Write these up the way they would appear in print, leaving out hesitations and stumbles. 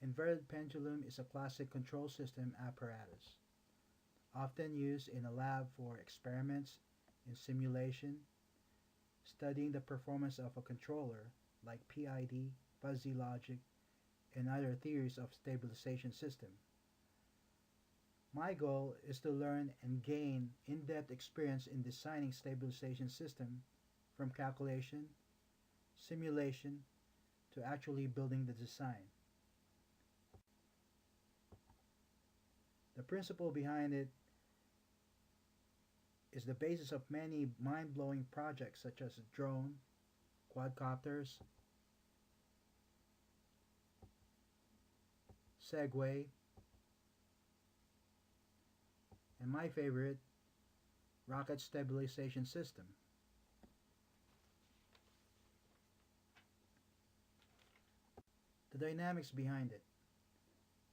Inverted pendulum is a classic control system apparatus, often used in a lab for experiments in simulation, studying the performance of a controller like PID, fuzzy logic, and other theories of stabilization system. My goal is to learn and gain in-depth experience in designing stabilization system from calculation, simulation, to actually building the design. The principle behind it is the basis of many mind-blowing projects such as drone, quadcopters, Segway, and my favorite, rocket stabilization system. The dynamics behind it.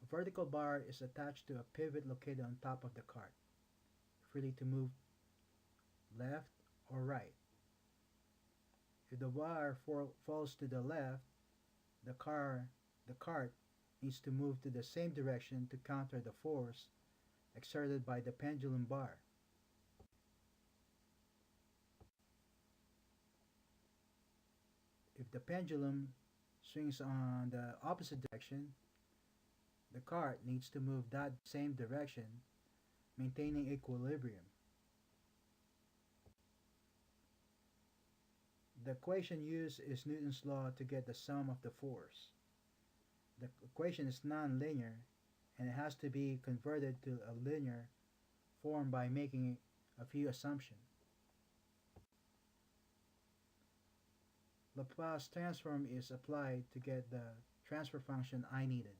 A vertical bar is attached to a pivot located on top of the cart, freely to move left or right. If the bar falls to the left, the cart needs to move to the same direction to counter the force exerted by the pendulum bar. If the pendulum swings on the opposite direction, the cart needs to move that same direction, maintaining equilibrium. The equation used is Newton's law to get the sum of the force. The equation is non-linear and it has to be converted to a linear form by making a few assumptions. Laplace transform is applied to get the transfer function I needed.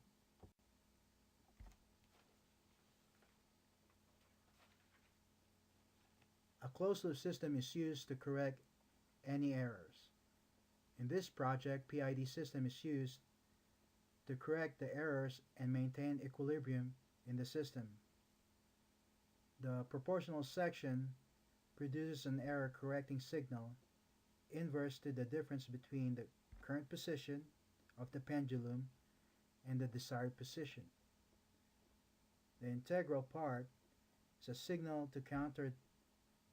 A closed-loop system is used to correct any errors. In this project, PID system is used to correct the errors and maintain equilibrium in the system. The proportional section produces an error correcting signal inverse to the difference between the current position of the pendulum and the desired position. The integral part is a signal to counter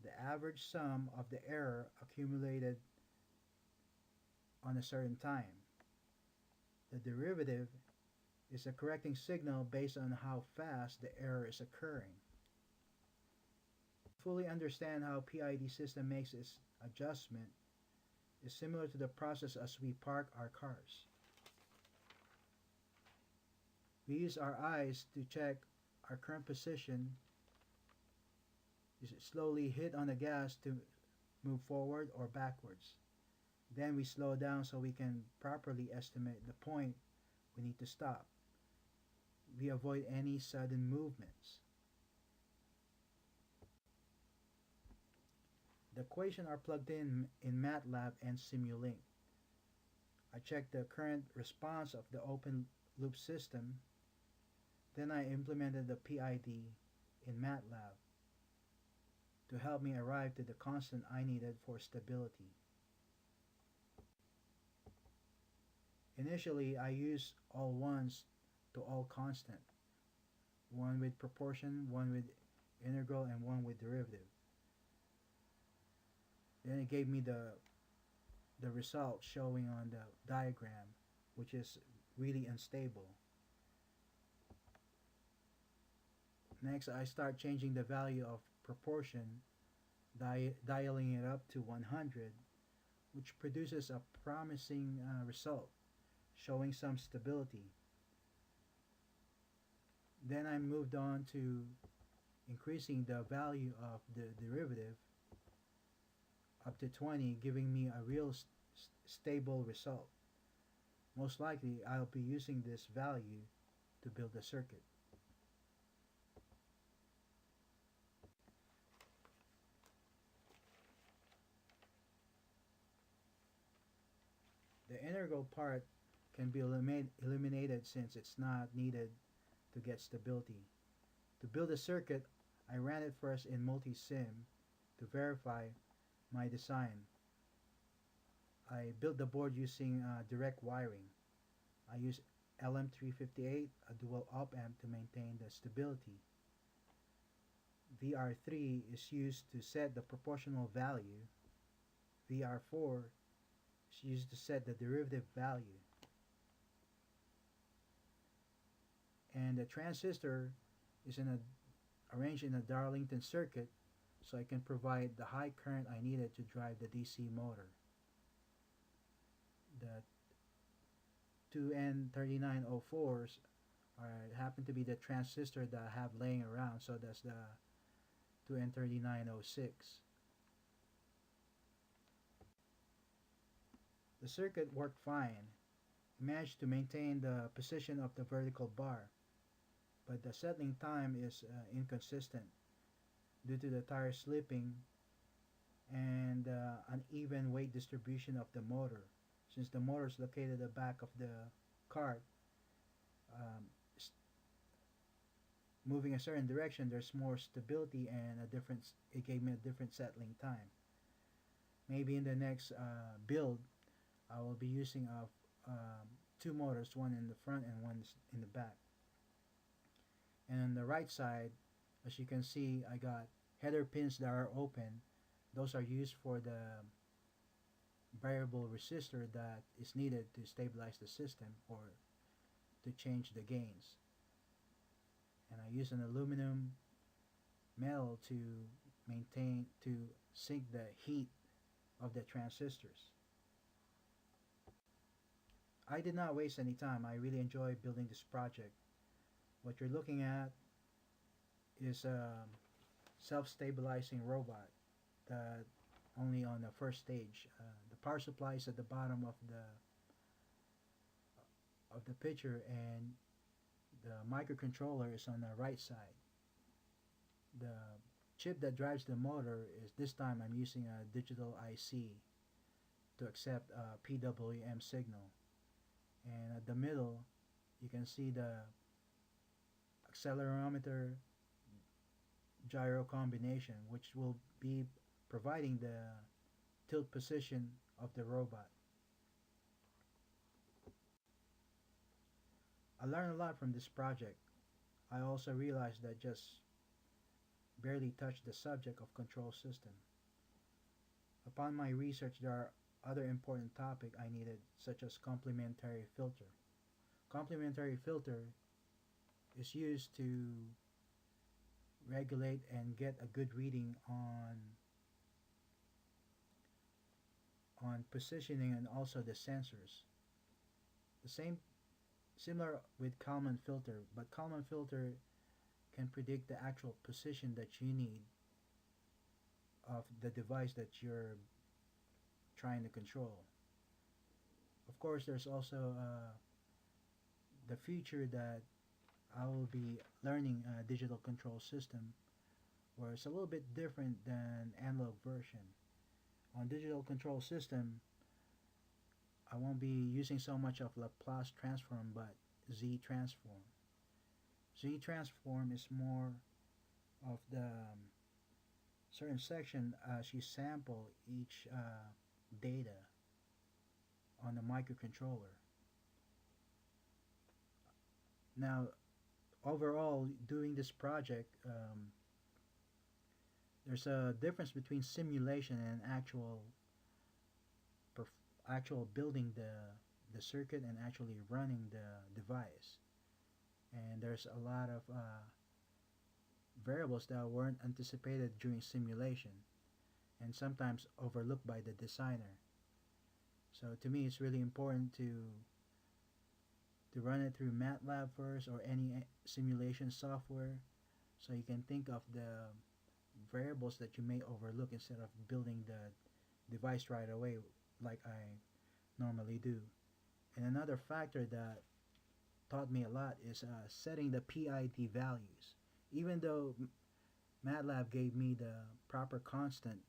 the average sum of the error accumulated on a certain time. The derivative is a correcting signal based on how fast the error is occurring. To fully understand how PID system makes its adjustment is similar to the process as we park our cars. We use our eyes to check our current position. You slowly hit on the gas to move forward or backwards. Then we slow down so we can properly estimate the point we need to stop. We avoid any sudden movements. The equations are plugged in Matlab and Simulink. I check the current response of the open loop system. Then I implemented the PID in Matlab to help me arrive to the constant I needed for stability. Initially, I used all ones to all constant, one with proportion, one with integral, and one with derivative. Then it gave me the result showing on the diagram, which is really unstable. Next, I start changing the value of proportion, dialing it up to 100, which produces a promising result, showing some stability. Then I moved on to increasing the value of the derivative up to 20, giving me a real stable result. Most likely, I'll be using this value to build a circuit. The integral part can be eliminated since it's not needed to get stability. To build a circuit, I ran it first in Multisim to verify my design. I built the board using direct wiring. I use LM358, a dual op amp to maintain the stability. VR3 is used to set the proportional value. VR4 is used to set the derivative value. And the transistor is arranged in a Darlington circuit so I can provide the high current I needed to drive the DC motor. The 2N3904s happen to be the transistor that I have laying around, so that's the 2N3906. The circuit worked fine. I managed to maintain the position of the vertical bar, but the settling time is inconsistent due to the tire slipping and uneven weight distribution of the motor. Since the motor is located at the back of the cart, um, moving a certain direction, there's more stability and it gave me a different settling time. Maybe in the next build, I will be using two motors, one in the front and one in the back. And on the right side, as you can see, I got header pins that are open. Those are used for the variable resistor that is needed to stabilize the system or to change the gains. And I use an aluminum metal to sink the heat of the transistors. I did not waste any time. I really enjoyed building this project. What you're looking at is a self-stabilizing robot that only on the first stage. The power supply is at the bottom of the picture, and the microcontroller is on the right side. The chip that drives the motor is, this time I'm using a digital IC to accept a PWM signal. And at the middle, you can see the accelerometer gyro combination, which will be providing the tilt position of the robot. I learned a lot from this project. I also realized that just barely touched the subject of control system. Upon my research, there are other important topics I needed, such as complementary filter. Complementary filter is used to regulate and get a good reading on positioning and also the sensors. The same similar with Kalman filter, but Kalman filter can predict the actual position that you need of the device that you're trying to control. Of course, there's also the future that I will be learning a digital control system where it's a little bit different than analog version. On digital control system, I won't be using so much of Laplace transform, but Z transform. Z transform is more of the certain section as you sample each data on the microcontroller. Now, overall, doing this project, there's a difference between simulation and actual building the circuit and actually running the device. And there's a lot of variables that weren't anticipated during simulation and sometimes overlooked by the designer. So to me, it's really important to run it through Matlab first or any simulation software so you can think of the variables that you may overlook instead of building the device right away like I normally do. And another factor that taught me a lot is setting the PID values. Even though Matlab gave me the proper constant,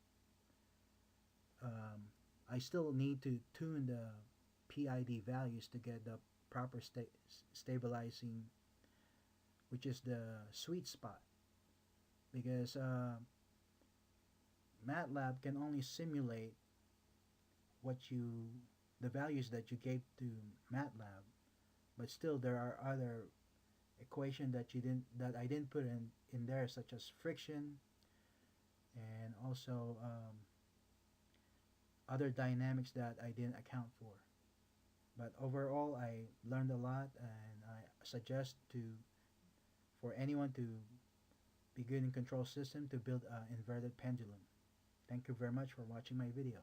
I still need to tune the PID values to get the proper stabilizing, which is the sweet spot. Because Matlab can only simulate the values that you gave to Matlab, but still there are other equation that I didn't put in there, such as friction and also other dynamics that I didn't account for. But overall, I learned a lot, and I suggest to for anyone to be good in control system to build an inverted pendulum. Thank you very much for watching my video.